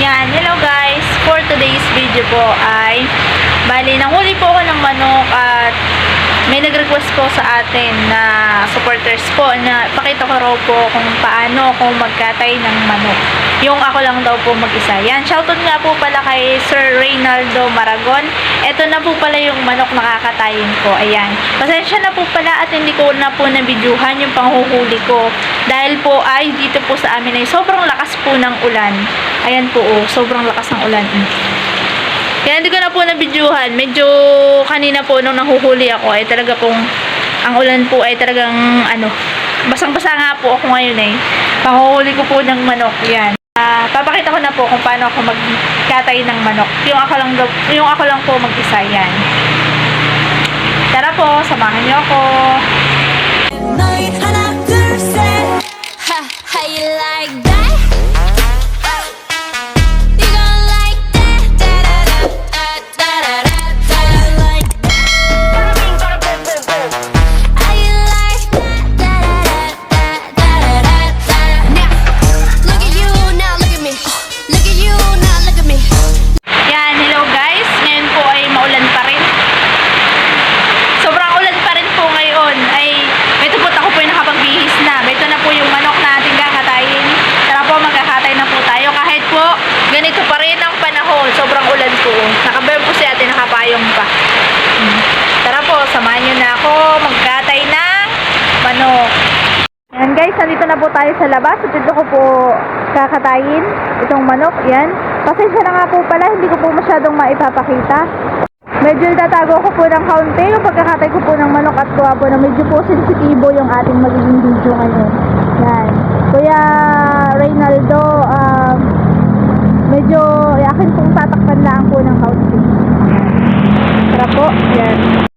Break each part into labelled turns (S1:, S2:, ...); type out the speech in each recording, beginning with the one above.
S1: Yan, hello guys. For today's video po ay bali, nanghuli po ako ng manok at may nag-request po sa atin na supporters po na pakita ko raw po kung paano ako magkatay ng manok. Yung ako lang daw po mag-isa. Yan, shoutout nga po pala kay Sir Reynaldo Maragon. Ito na po pala yung manok na kakatayin ko. Ayan. Pasensya na po pala at hindi ko na po nabidyuhan yung panghuhuli ko. Dahil po ay dito po sa amin ay sobrang lakas po ng ulan. Ayan po oh, sobrang lakas ng ulan. Kaya hindi ko na po nabidyuhan. Medyo kanina po nung nahuhuli ako ay talaga pong ang ulan po ay talagang basang-basa nga po ako ngayon eh. Panghuhuli ko po ng manok. Yan. Papakita ko na po kung paano ako magkatay ng manok. Yung ako lang po mag-isa. Yan. Tara po, samahan niyo ako.
S2: How you like that? You gon' like that? Like that? How you like that? Now, look at you, now look at me. Look at you, now look at me.
S1: Yan, hello guys. Ngayon po ay maulan pa rin. Sobrang ulan pa rin po ngayon. Ay, ito po ako po yung nakapagbihis na. Ito na po yung manok na ating kakatayin. Tara po, magkakatay na po tayo. Kahit po, ganito pa rin ang panahon. Sobrang ulan po. Nakabayang po si ate, nakapayong pa. Tara po, samahan nyo na ako magkatay ng manok. Yan guys, nandito na po tayo sa labas. At dito ko po kakatayin itong manok. Yan. Pasensya na nga po pala, hindi ko po masyadong maipapakita. Medyo itatago ko po ng kaunti yung pagkakatay ko po ng manok at kuha po na medyo po sensitibo yung ating magiging video ngayon. Yan. Kuya Reynaldo, medyo akin pong tatakpan lang po ng kaunti. Tara po. Yan.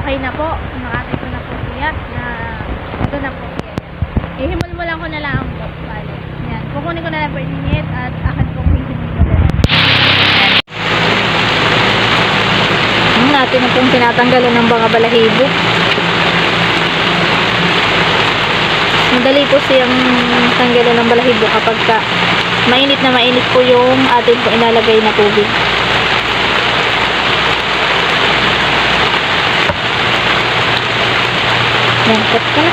S1: Okay na po. Nakatay ko na po siya na ito na po siya. Ihimul-mulan ko na lang po. Bale. Yan. Kukunin ko na lang po init at akan po hihimul-mulan. Natin na pong tinatanggalan ng mga balahibo. Madali po siyang tanggalan ng balahibo kapag mainit na mainit po yung atin po inalagay na tubig. Yan, cut ka na.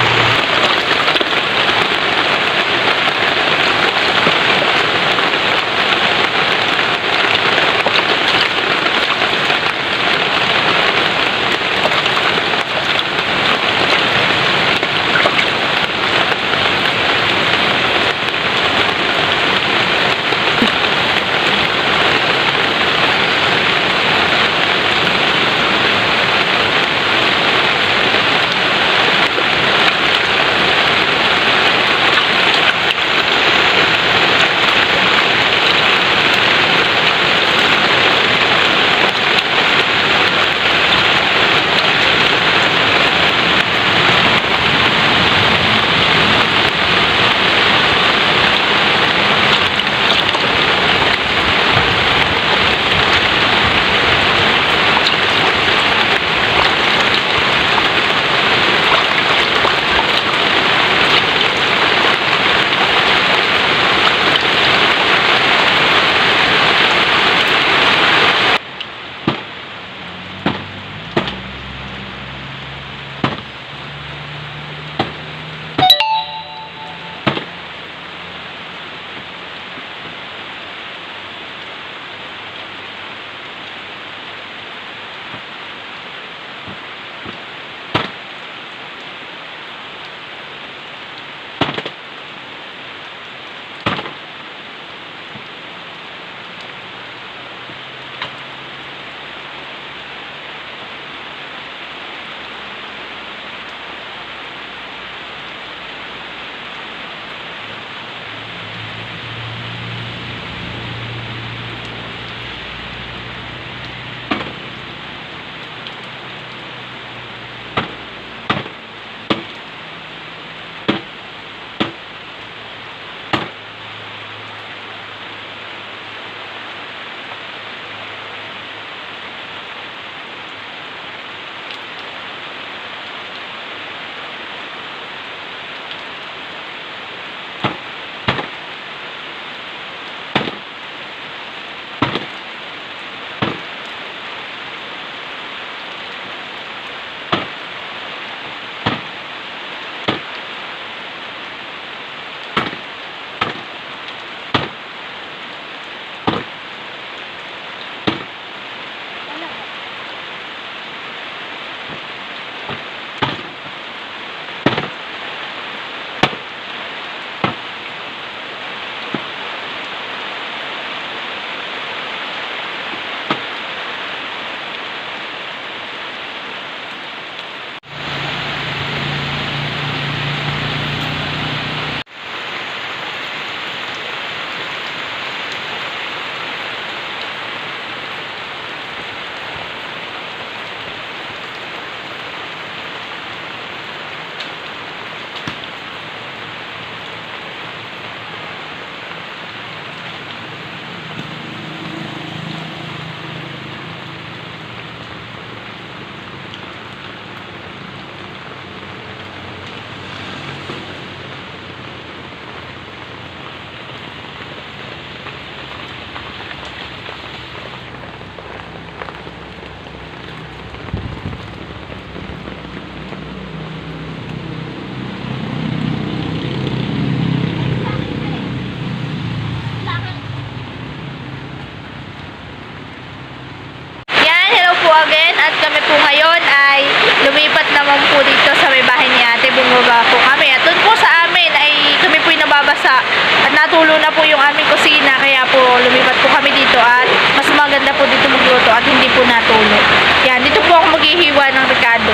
S1: natulo na po yung aming kusina, kaya po lumipat po kami dito at mas maganda po dito magluto at hindi po natulo. Yan, dito po ako maghihiwa ng ricado.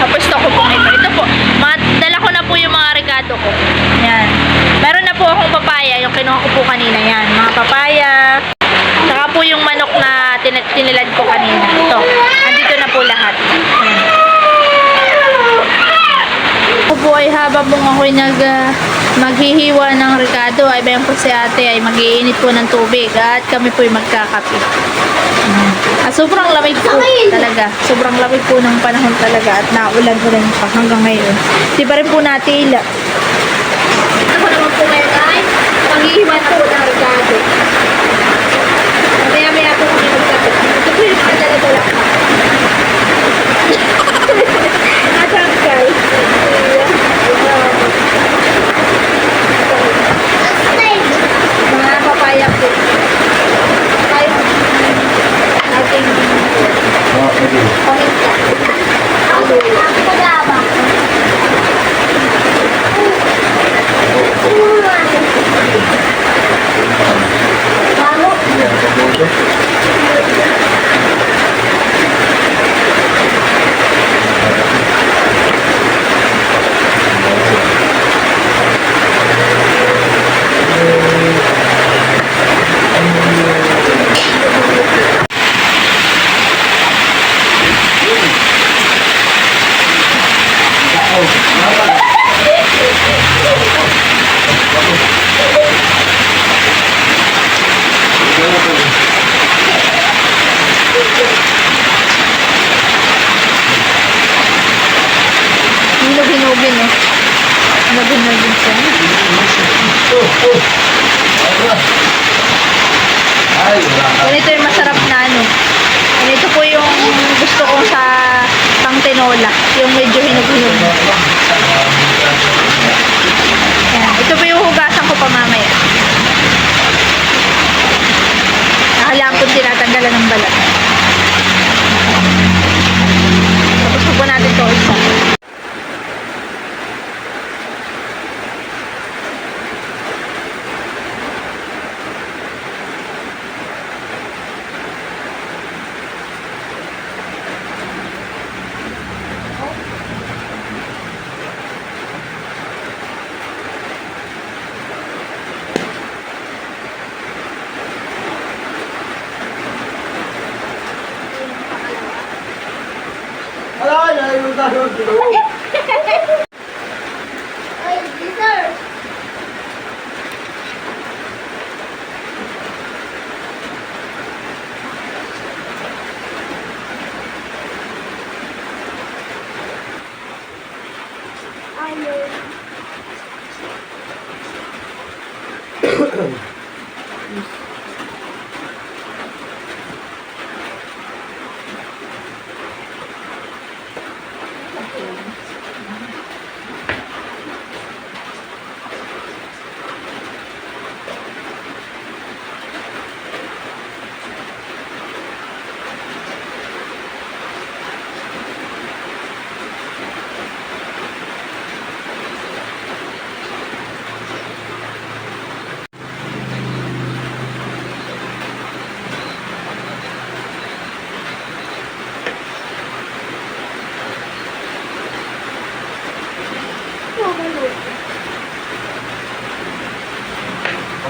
S1: Tapos ito ko po ito. Ito po, dala ko na po yung mga ricado ko. Yan. Meron na po akong papaya, yung kinuha ko po kanina. Yan, mga papaya. Saka po yung manok na tinilad ko kanina. Ito, andito na po lahat. Yan. Ako po ay habang po ako'y maghihiwa ng ricado, ay bayan po si ate ay mag-iinit po ng tubig at kami po ay magkakape. At sobrang lamig po talaga. Sobrang lamig po ng panahon talaga at naulan-ulan pa hanggang ngayon. Di pa rin po natila. Ako naman po ngayon ay maghihiwa na po ng ricado. Maya-maya po kami magkape. Ito po yung mga dala-dala. At guys. Mga papaya po. Tayo ating paminta. Hinugin eh. Hinugin siya. Ganito yung masarap na ano. Ganito po yung gusto ko sa pang tinola. Yung medyo hinug-hinug. Yan. Ito po yung hugasan ko pa mamaya. Nakalaan po tinatanggalan ng balat. Tapos po natin ito isa.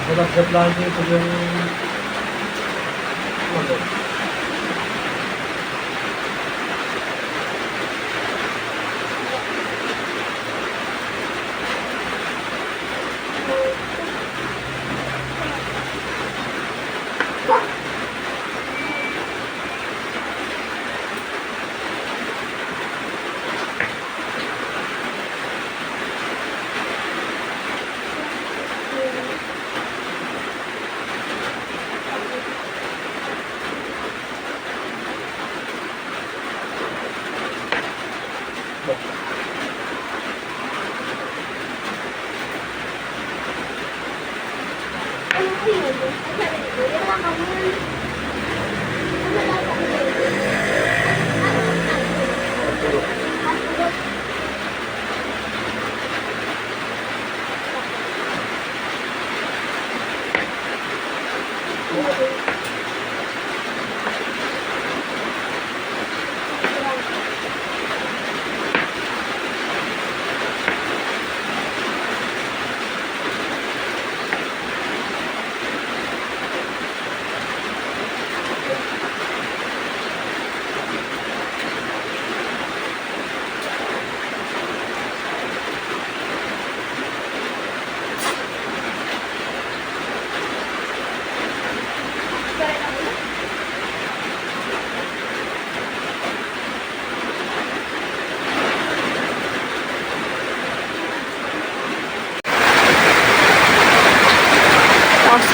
S3: Masarap lagi ito yung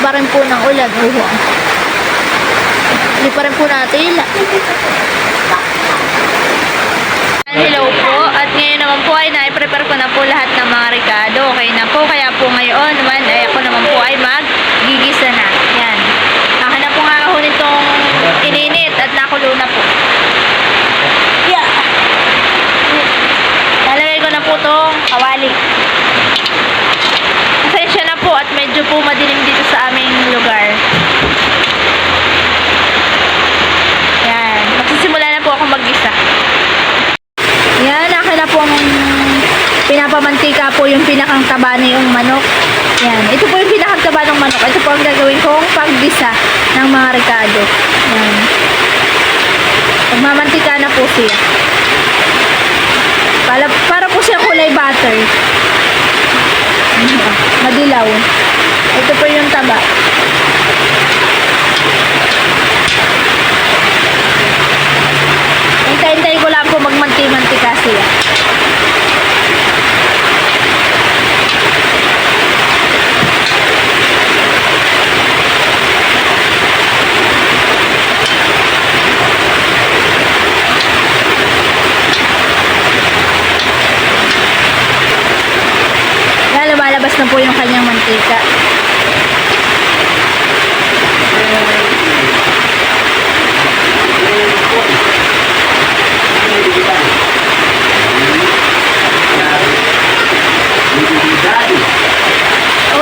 S1: pa rin po ng ulan. Hindi pa rin po natila. Hello po. At ngayon naman po ay na-prepare ko na po lahat ng mga ricado. Okay na po. Kaya po ngayon naman ay ako naman po ay mag-gigisa na. Yan. Akin na po nga ako nitong ininit at nakulo na po. Yeah. Lalagay ko na po itong kawali. Pasensya na po at medyo po madilim dito sa aming lugar. Yan. Magsisimula na po ako mag-gisa. Yan. Akin na po ang pinapamantika po yung pinakang taba na yung manok. Yan. Ito po yung pinakang taba ng manok. Ito po ang gagawin kong paggisa ng mga ricado. Yan. Magmamantika na po siya. Para po siya kulay butter. Madilaw. Ito po yung taba. Hintay-hintay ko lang po magmanti-mantika siya. Lumalabas na po yung kanyang mantika.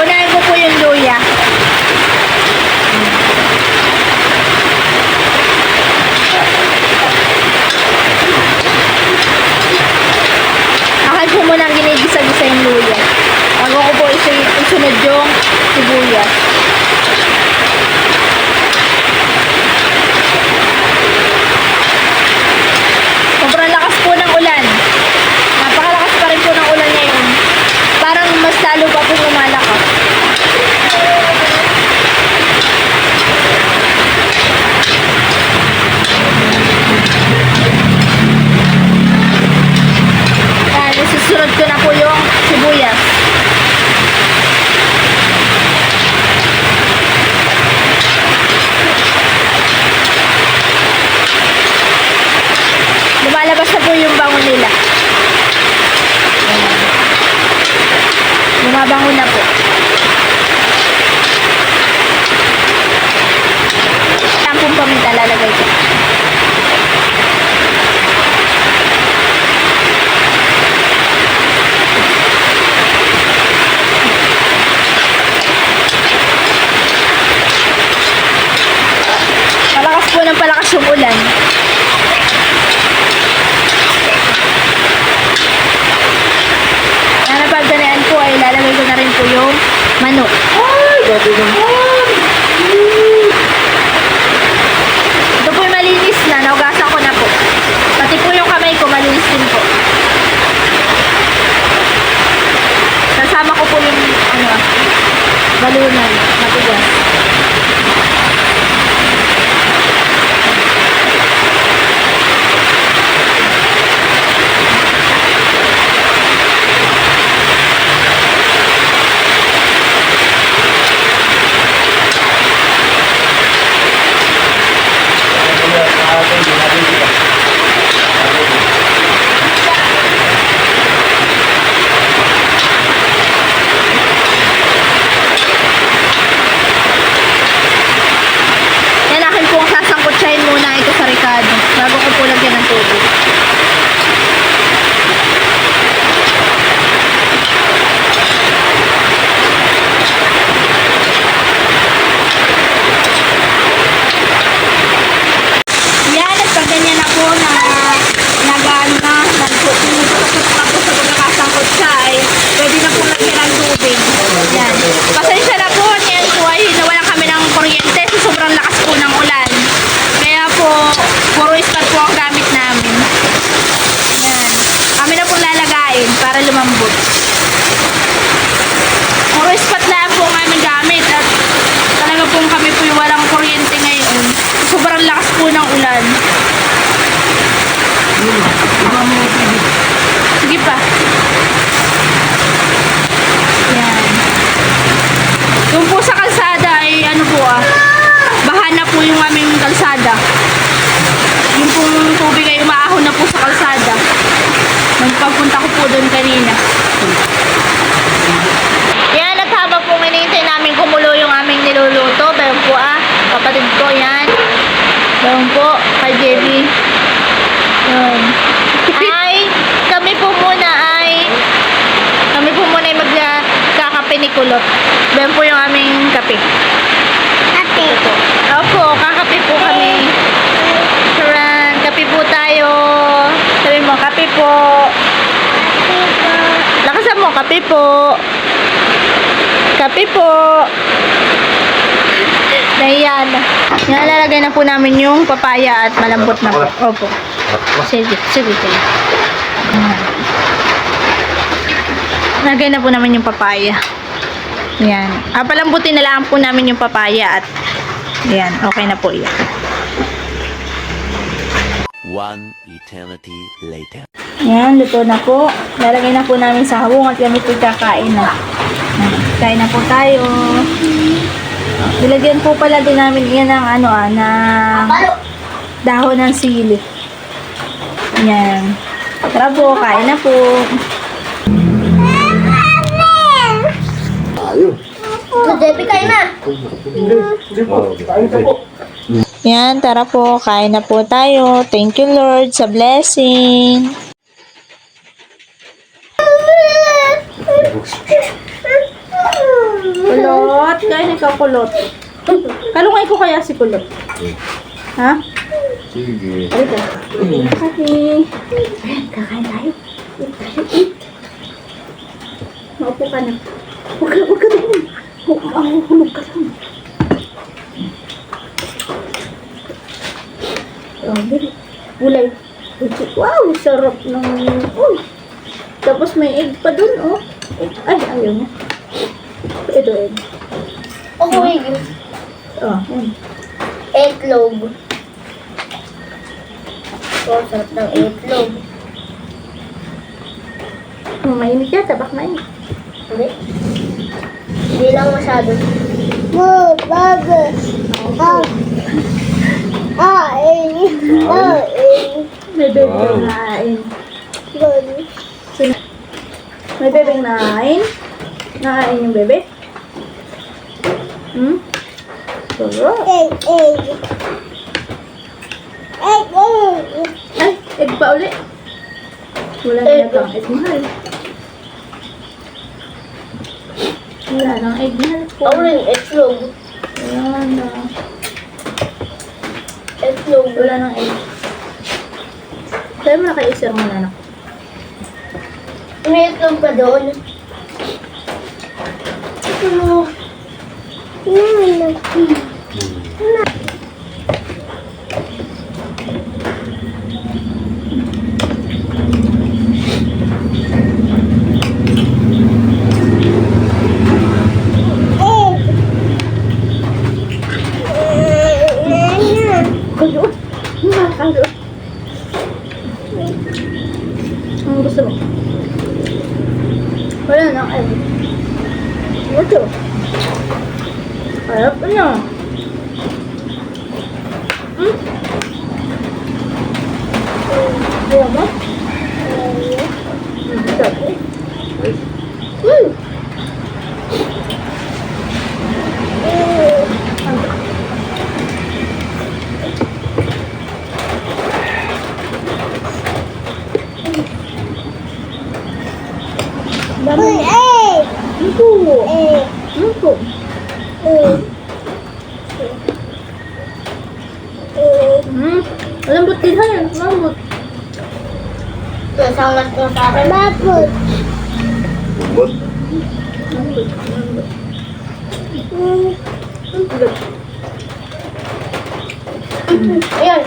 S1: Unahin ko po yung luya. Akal po muna ang ginigisa-gisa yung luya. Bago ko po isunod yung sibuyas. Sobrang lakas po ng ulan. Napakalakas pa rin po ng ulan ngayon. Parang mas lalo pa po lumalakas. Yan, isusunod ko na po yung sibuyas. Lumalabas na po yung bango nila. Lumabango na po. Tampong paminta lalagay ko. Palakas po ng palakas yung ulan. Pagganaan po ay lalagay ko na rin po yung manok. Ito po yung malinis na. Naugasan ko na po. Pati po yung kamay ko malinis din po. Kasama ko po yung balunan. Matigas. po doon kanina. Yan, at habang po hinihintay namin kumulo yung aming niluluto. Bayan po kapatid ko yan. Bayan po, kay JB. Yan. Kami po muna ay magkakape ni Kulot. Bayan po yung aming kape.
S2: Ate.
S1: Opo, kakape po kami. Charan, kape po tayo. Sabi mo, kape po. Lakasan mo, kape po. Kape po. Nahiyan. Nalalagay na po namin yung papaya at malambot na po. Opo. Sige. Lagay na po namin yung papaya. Yan. Palambutin na lang po namin yung papaya at yan. Okay na po yan.
S4: One eternity later.
S1: Yan, luto na po. Lalagay na po namin sa hawong at kami po kakain na. Kain na po tayo. Nilagyan po pala din namin yan ng ng dahon ng sili. Yan. Tara po, kain na po.
S2: Debbie, kain na.
S1: Yan, tara po, kain na po tayo. Thank you Lord sa blessing. Kulot, kain ikaw Kulot. Kalungay ko kaya si Kulot. Ha?
S3: Sige.
S1: Halika. Happy. Kakain tayo. Maupo ka na. Huwag ka doon. Hulog ka lang. Gulay. Wow, sarap ng... Uy. Tapos may egg pa dun, oh. Ay, ayaw niya. Ito, egg.
S2: Okay.
S1: Oh, yan.
S2: Eggnog. Oh, sarap ng eggnog.
S1: Mainit yata, bak mainit.
S2: Hindi. Hindi lang masyado. No, bago.
S1: May bebeng nain. May bebeng nain. Nakain yung bebe? Sarap. Ay, egg pa uli. Wala na yata ang egg mahal. Wala nang egg mahal po.
S2: Ako rin, eggnog.
S1: Wala na.
S2: Eggnog.
S1: Wala nang egg. Tayo mo na kay Isir muna na.
S2: May eggnog pa doon.
S1: Ang gusto mo? Wala nang egg. Ito. Harap na. Ayaw mo? Sabi. Lambot din ha yan. Lambot.
S2: Kasama ko sa akin. Bakit?
S3: Lambot.
S2: Ayan.